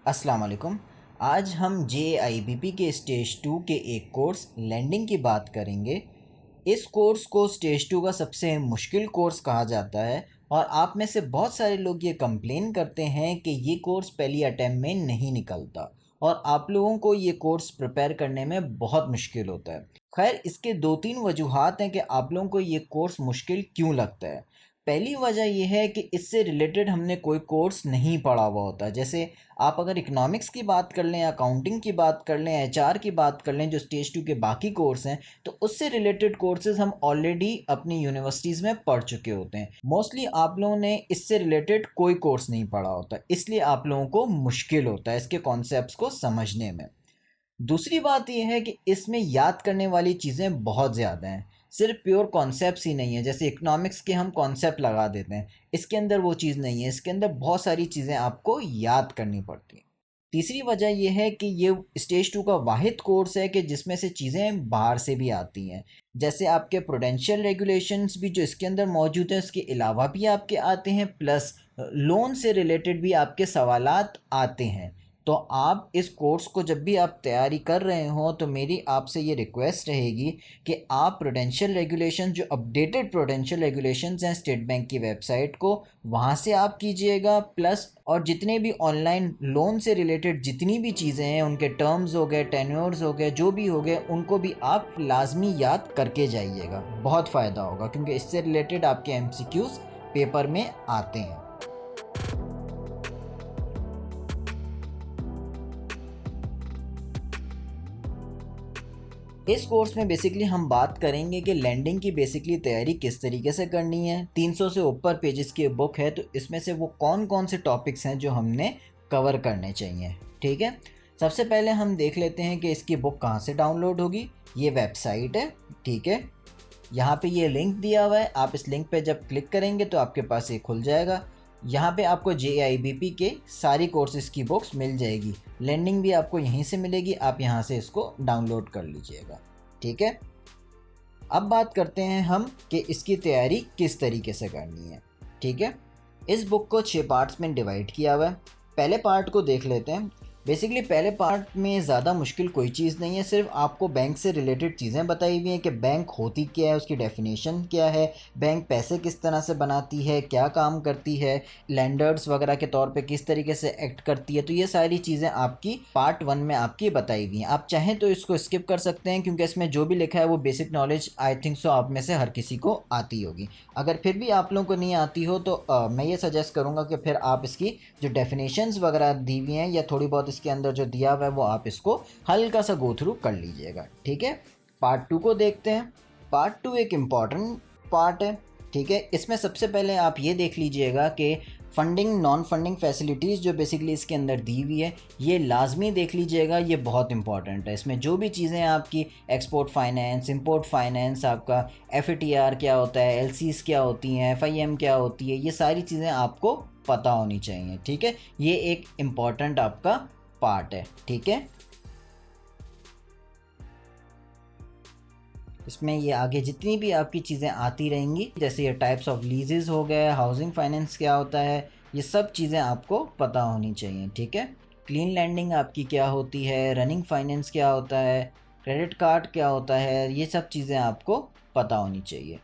अस्सलाम वालेकुम। आज हम JIBP के स्टेज 2 के एक कोर्स लैंडिंग की बात करेंगे। इस कोर्स को स्टेज 2 का सबसे मुश्किल कोर्स कहा जाता है और आप में से बहुत सारे लोग ये कंप्लेन करते हैं कि ये कोर्स पहली अटेम्प्ट में नहीं निकलता और आप लोगों को ये कोर्स प्रिपेयर करने में बहुत मुश्किल होता है। खैर, इसके दो तीन वजूहात हैं कि आप लोगों को ये कोर्स मुश्किल क्यों लगता है। पहली वजह यह है कि इससे रिलेटेड हमने कोई कोर्स नहीं पढ़ा हुआ होता। जैसे आप अगर इकोनॉमिक्स की बात कर लें, अकाउंटिंग की बात कर लें, HR की बात कर लें, जो स्टेज 2 के बाकी कोर्स हैं, तो उससे रिलेटेड कोर्सेज हम ऑलरेडी अपनी यूनिवर्सिटीज़ में पढ़ चुके होते हैं। मोस्टली आप लोगों ने इससे रिलेटेड कोई कोर्स नहीं पढ़ा होता, इसलिए आप लोगों को मुश्किल होता है इसके कॉन्सेप्ट्स को समझने में। दूसरी बात यह है कि इसमें याद करने वाली चीज़ें बहुत ज़्यादा हैं। सिर्फ प्योर कॉन्सेप्ट्स ही नहीं है। जैसे इकोनॉमिक्स के हम कॉन्सेप्ट लगा देते हैं, इसके अंदर वो चीज़ नहीं है। इसके अंदर बहुत सारी चीज़ें आपको याद करनी पड़ती हैं। तीसरी वजह यह है कि ये स्टेज 2 का वाहिद कोर्स है कि जिसमें से चीज़ें बाहर से भी आती हैं। जैसे आपके प्रूडेंशियल रेगुलेशंस भी जो इसके अंदर मौजूद हैं, उसके अलावा भी आपके आते हैं, प्लस लोन से रिलेटेड भी आपके सवालात आते हैं। तो आप इस कोर्स को जब भी आप तैयारी कर रहे हो, तो मेरी आपसे ये रिक्वेस्ट रहेगी कि आप प्रूडेंशियल रेगुलेशन, जो अपडेटेड प्रूडेंशियल रेगुलेशंस हैं स्टेट बैंक की वेबसाइट को, वहाँ से आप कीजिएगा। प्लस और जितने भी ऑनलाइन लोन से रिलेटेड जितनी भी चीज़ें हैं, उनके टर्म्स हो गए, टेन्योर्स हो गए, जो भी हो गए, उनको भी आप लाजमी याद करके जाइएगा। बहुत फ़ायदा होगा क्योंकि इससे रिलेटेड आपके MCQs पेपर में आते हैं। इस कोर्स में बेसिकली हम बात करेंगे कि लैंडिंग की बेसिकली तैयारी किस तरीके से करनी है। 300 से ऊपर पेजेस की बुक है, तो इसमें से वो कौन कौन से टॉपिक्स हैं जो हमने कवर करने चाहिए। ठीक है, सबसे पहले हम देख लेते हैं कि इसकी बुक कहाँ से डाउनलोड होगी। ये वेबसाइट है, ठीक है, यहाँ पे ये लिंक दिया हुआ है। आप इस लिंक पे जब क्लिक करेंगे तो आपके पास ये खुल जाएगा। यहाँ पे आपको JIBP के सारी कोर्सेज़ की बुक्स मिल जाएगी। लैंडिंग भी आपको यहीं से मिलेगी, आप यहाँ से इसको डाउनलोड कर लीजिएगा। ठीक है, अब बात करते हैं हम कि इसकी तैयारी किस तरीके से करनी है। ठीक है, इस बुक को 6 पार्ट्स में डिवाइड किया हुआ है। पहले पार्ट को देख लेते हैं। बेसिकली पहले पार्ट में ज़्यादा मुश्किल कोई चीज़ नहीं है, सिर्फ आपको बैंक से रिलेटेड चीज़ें बताई हुई हैं कि बैंक होती क्या है, उसकी डेफिनेशन क्या है, बैंक पैसे किस तरह से बनाती है, क्या काम करती है, लैंडर्स वगैरह के तौर पे किस तरीके से एक्ट करती है। तो ये सारी चीज़ें आपकी पार्ट 1 में आपकी बताई हुई हैं। आप चाहें तो इसको स्किप कर सकते हैं क्योंकि इसमें जो भी लिखा है वो basic knowledge I think so आप में से हर किसी को आती होगी। अगर फिर भी आप लोगों को नहीं आती हो तो मैं ये सजेस्ट करूँगा कि फिर आप इसकी जो डेफिनेशंस वगैरह दी हुई हैं या थोड़ी बहुत इसके अंदर जो दिया हुआ है वो आप इसको हल्का सा गो थ्रू कर लीजिएगा। ठीक है, पार्ट 2 को देखते हैं। पार्ट 2 एक इम्पॉर्टेंट पार्ट है। ठीक है, इसमें सबसे पहले आप ये देख लीजिएगा कि फंडिंग, नॉन फंडिंग फैसिलिटीज़ जो बेसिकली इसके अंदर दी हुई है, ये लाजमी देख लीजिएगा, ये बहुत इंपॉर्टेंट है। इसमें जो भी चीज़ें आपकी एक्सपोर्ट फाइनेंस, इंपोर्ट फाइनेंस, आपका FATR क्या होता है, LCs क्या होती हैं, FIM क्या होती है, ये सारी चीज़ें आपको पता होनी चाहिए। ठीक है, ये एक इम्पॉर्टेंट आपका पार्ट है। ठीक है, इसमें ये आगे जितनी भी आपकी चीज़ें आती रहेंगी, जैसे ये टाइप्स ऑफ लीजेस हो गए, हाउसिंग फाइनेंस क्या होता है, ये सब चीज़ें आपको पता होनी चाहिए। ठीक है, क्लीन लैंडिंग आपकी क्या होती है, रनिंग फाइनेंस क्या होता है, क्रेडिट कार्ड क्या होता है, ये सब चीज़ें आपको पता होनी चाहिए।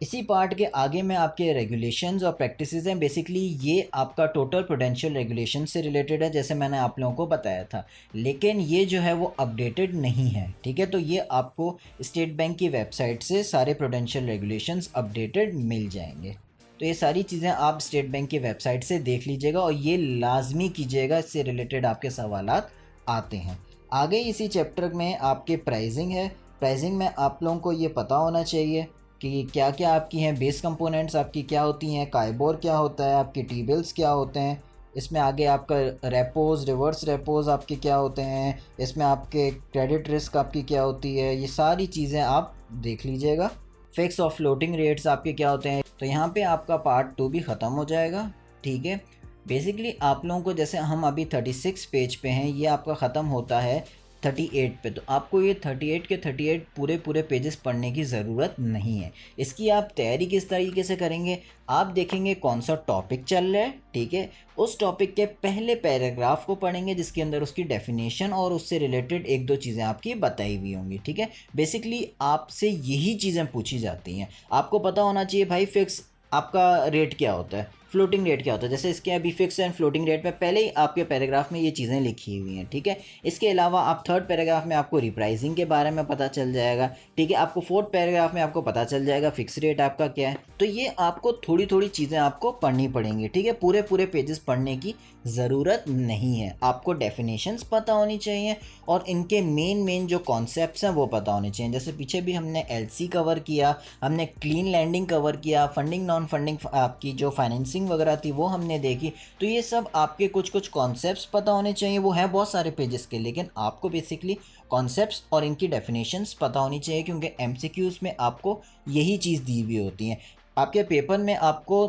इसी पार्ट के आगे में आपके रेगुलेशंस और प्रैक्टिसेस हैं। बेसिकली ये आपका टोटल प्रूडेंशियल रेगुलेशन से रिलेटेड है, जैसे मैंने आप लोगों को बताया था, लेकिन ये जो है वो अपडेटेड नहीं है। ठीक है, तो ये आपको स्टेट बैंक की वेबसाइट से सारे प्रूडेंशियल रेगुलेशंस अपडेटेड मिल जाएंगे। तो ये सारी चीज़ें आप स्टेट बैंक की वेबसाइट से देख लीजिएगा और ये लाजमी कीजिएगा, इससे रिलेटेड आपके सवालात आते हैं। आगे इसी चैप्टर में आपके प्राइसिंग है। प्राइसिंग में आप लोगों को ये पता होना चाहिए कि क्या क्या आपकी हैं बेस कंपोनेंट्स, आपकी क्या होती हैं, काइबोर क्या होता है, आपके टी बिल्स क्या होते हैं। इसमें आगे आपका रेपोज, रिवर्स रेपोज आपके क्या होते हैं, इसमें आपके क्रेडिट रिस्क आपकी क्या होती है, ये सारी चीज़ें आप देख लीजिएगा। फिक्स और फ्लोटिंग रेट्स आपके क्या होते हैं। तो यहाँ पे आपका पार्ट 2 भी ख़त्म हो जाएगा। ठीक है, बेसिकली आप लोगों को, जैसे हम अभी 36 पेज पे हैं, ये आपका ख़त्म होता है 38 पे। तो आपको ये 38 के 38 पूरे पूरे पेजेस पढ़ने की ज़रूरत नहीं है। इसकी आप तैयारी किस तरीके से करेंगे, आप देखेंगे कौन सा टॉपिक चल रहा है, ठीक है, उस टॉपिक के पहले पैराग्राफ को पढ़ेंगे जिसके अंदर उसकी डेफिनेशन और उससे रिलेटेड एक दो चीज़ें आपकी बताई हुई होंगी, ठीक है। बेसिकली आपसे यही चीज़ें पूछी जाती हैं। आपको पता होना चाहिए भाई फिक्स आपका रेट क्या होता है, फ्लोटिंग रेट क्या होता है। जैसे इसके अभी फिक्स एंड फ्लोटिंग रेट में पहले ही आपके पैराग्राफ में ये चीज़ें लिखी हुई हैं, ठीक है। इसके अलावा आप थर्ड पैराग्राफ में आपको रिप्राइसिंग के बारे में पता चल जाएगा, ठीक है। आपको फोर्थ पैराग्राफ में आपको पता चल जाएगा फिक्स रेट आपका क्या है। तो ये आपको थोड़ी थोड़ी चीज़ें आपको पढ़नी पड़ेंगी, ठीक है। पूरे पूरे पेजेस पढ़ने की ज़रूरत नहीं है। आपको डेफिनेशंस पता होनी चाहिए और इनके मेन जो कॉन्सेप्ट्स हैं वो पता होने चाहिए। जैसे पीछे भी हमने एलसी कवर किया, हमने क्लीन लैंडिंग कवर किया, फंडिंग नॉन फंडिंग आपकी जो फाइनेंसिंग वगैरह थी वो हमने देखी। तो ये सब आपके कुछ कुछ कॉन्सेप्ट्स पता होने चाहिए। वो है बहुत सारे पेजेस के, लेकिन आपको बेसिकली कॉन्सेप्ट्स और इनकी डेफिनेशंस पता होनी चाहिए, क्योंकि एमसीक्यूज़ में आपको यही चीज़ दी हुई होती हैं। आपके पेपर में आपको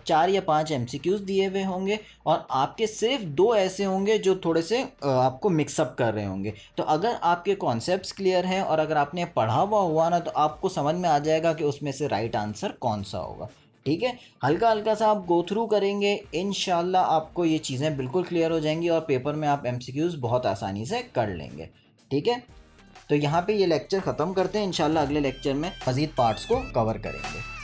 4 या 5 एमसीक्यूज़ दिए हुए होंगे और आपके सिर्फ 2 ऐसे होंगे जो थोड़े से आपको मिक्सअप कर रहे होंगे। तो अगर आपके कॉन्सेप्ट्स क्लियर हैं और अगर आपने पढ़ा हुआ ना, तो आपको समझ में आ जाएगा कि उसमें से राइट आंसर कौन सा होगा, ठीक है। हल्का हल्का सा आप गो थ्रू करेंगे, इंशाल्लाह आपको ये चीज़ें बिल्कुल क्लियर हो जाएंगी और पेपर में आप एमसीक्यूज़ बहुत आसानी से कर लेंगे, ठीक है। तो यहाँ पे ये लेक्चर ख़त्म करते हैं, इंशाल्लाह अगले लेक्चर में मज़ीद पार्ट्स को कवर करेंगे।